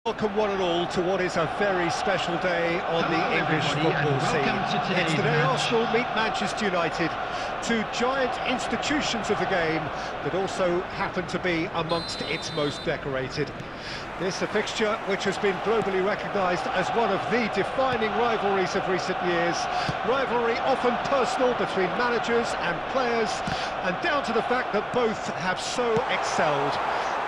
Welcome one and all to what is a very special day on the English football scene. It's the day Arsenal meet Manchester United, two giant institutions of the game that also happen to be amongst its most decorated. This a fixture which has been globally recognised as one of the defining rivalries of recent years. Rivalry often personal between managers and players, and down to the fact that both have so excelled.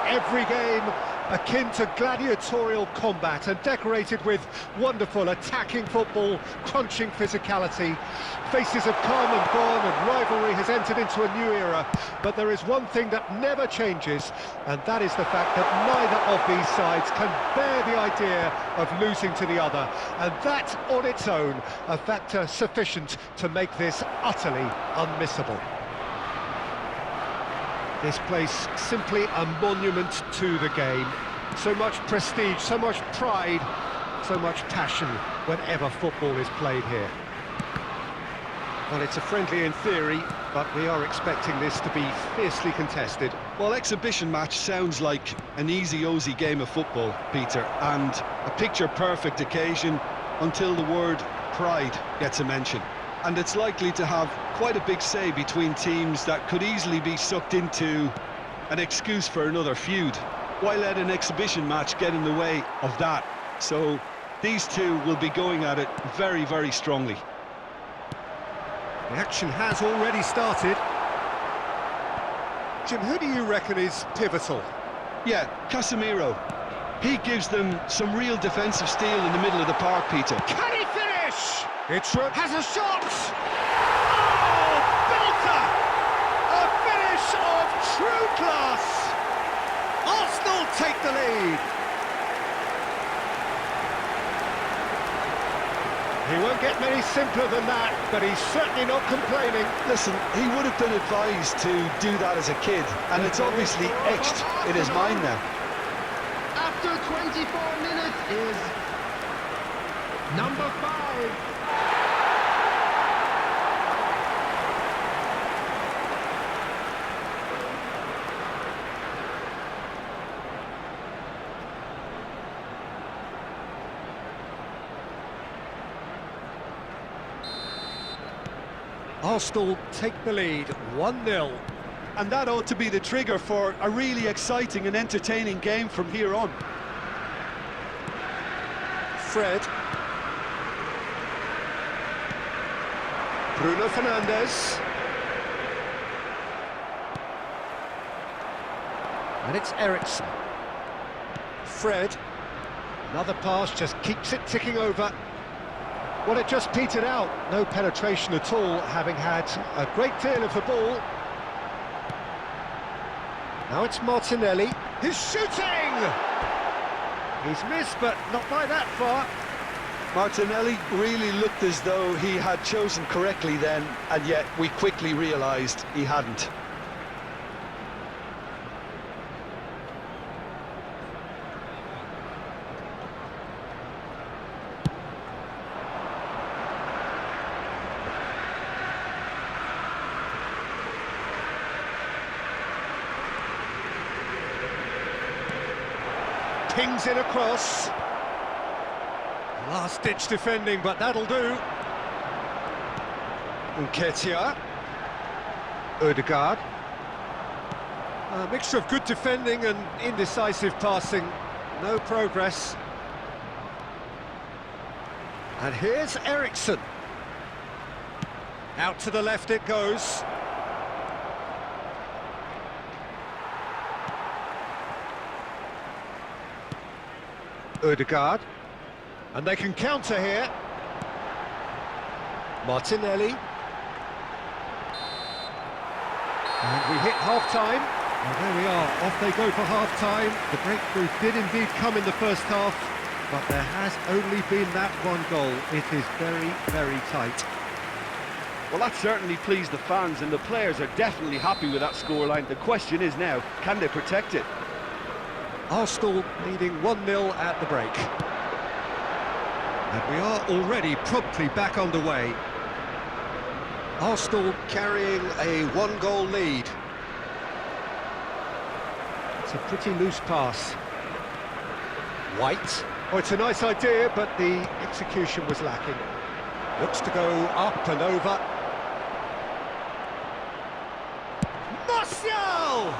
Every game akin to gladiatorial combat and decorated with wonderful attacking football, crunching physicality. Faces have come and gone and rivalry has entered into a new era, but there is one thing that never changes, and that is the fact that neither of these sides can bear the idea of losing to the other, and that on its own a factor sufficient to make this utterly unmissable. This place simply a monument to the game. So much prestige, so much pride, so much passion whenever football is played here. Well, it's a friendly in theory, but we are expecting this to be fiercely contested. Well, exhibition match sounds like an easy-ozy game of football, Peter, and a picture-perfect occasion until the word pride gets a mention. And it's likely to have quite a big say between teams that could easily be sucked into an excuse for another feud. Why let an exhibition match get in the way of that? So these two will be going at it very, very strongly. The action has already started. Jim, who do you reckon is pivotal? Yeah, Casemiro. He gives them some real defensive steel in the middle of the park, Peter. Can he finish? Has a shot! Oh, belter! A finish of true class! Arsenal take the lead! He won't get many simpler than that, but he's certainly not complaining. Listen, he would have been advised to do that as a kid, and it's obviously etched in his mind now. After 24 minutes is number 5. Arsenal take the lead, 1-0. And that ought to be the trigger for a really exciting and entertaining game from here on. Fred. Bruno Fernandes. And it's Eriksen. Fred. Another pass, just keeps it ticking over. Well, it just petered out. No penetration at all, having had a great deal of the ball. Now it's Martinelli. He's shooting! He's missed, but not by that far. Martinelli really looked as though he had chosen correctly then, and yet we quickly realised he hadn't. Pings in across. Last-ditch defending, but that'll do. Nketiah. Odegaard. A mixture of good defending and indecisive passing. No progress. And here's Eriksen. Out to the left it goes. Odegaard, and they can counter here. Martinelli. And we hit half-time. Well, there we are, off they go for half-time. The breakthrough did indeed come in the first half, but there has only been that one goal. It is very, very tight. Well, that certainly pleased the fans, and the players are definitely happy with that scoreline. The question is now, can they protect it? Arsenal leading 1-0 at the break. And we are already promptly back underway. Arsenal carrying a one-goal lead. It's a pretty loose pass. White. Oh, it's a nice idea, but the execution was lacking. Looks to go up and over. Martial!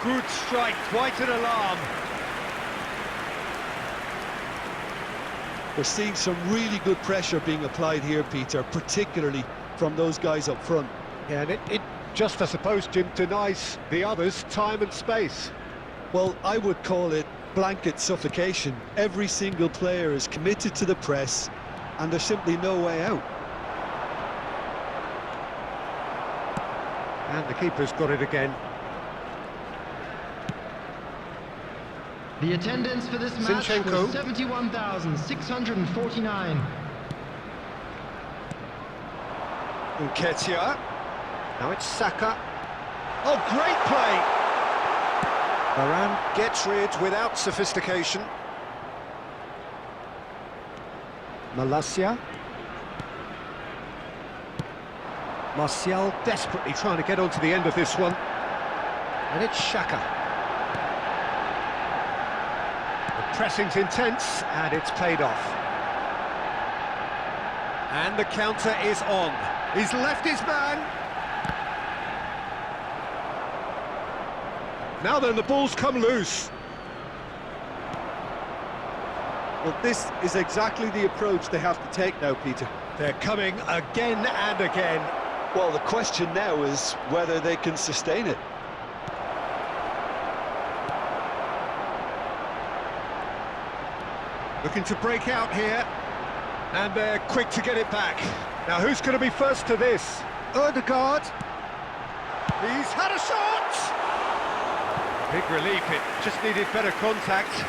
Good strike, quite an alarm. We're seeing some really good pressure being applied here, Peter, particularly from those guys up front. Yeah, and it just, I suppose, Jim, denies the others time and space. Well, I would call it blanket suffocation. Every single player is committed to the press, and there's simply no way out. And the keeper's got it again. The attendance for this match was Zinchenko. 71,649. Nketiah. Now it's Saka. Oh, great play! Varane gets rid without sophistication. Malacia. Martial desperately trying to get onto the end of this one. And it's Xhaka. The pressing's intense, and it's paid off. And the counter is on. He's left his man. Now then, the ball's come loose. Well, this is exactly the approach they have to take now, Peter. They're coming again and again. Well, the question now is whether they can sustain it. Looking to break out here. And they're quick to get it back. Now, who's going to be first to this? Odegaard. He's had a shot! Big relief, it just needed better contact.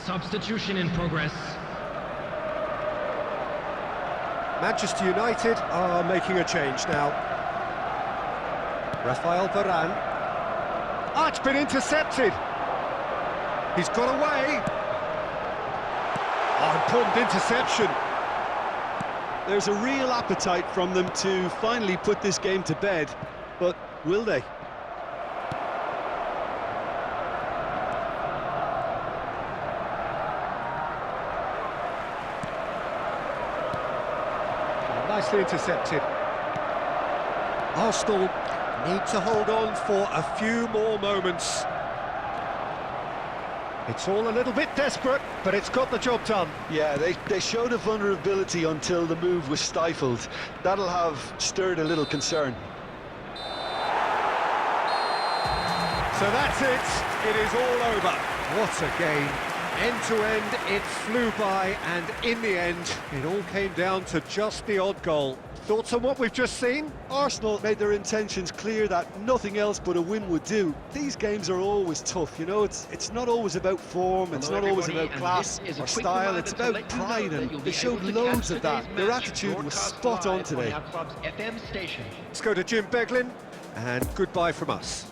Substitution in progress. Manchester United are making a change now. Rafael Varane. Ah, it's been intercepted. He's got away. Oh, important interception. There's a real appetite from them to finally put this game to bed, but will they? Nicely intercepted. Arsenal need to hold on for a few more moments. It's all a little bit desperate, but it's got the job done. Yeah, they showed a vulnerability until the move was stifled. That'll have stirred a little concern. So that's it. It is all over. What a game. End to end, it flew by, and in the end, it all came down to just the odd goal. Thoughts on what we've just seen? Arsenal made their intentions clear that nothing else but a win would do. These games are always tough, you know, it's not always about form, it's not always about class or style, it's about pride, and they showed loads of that. Their attitude was spot on today. Let's go to Jim Beglin, and goodbye from us.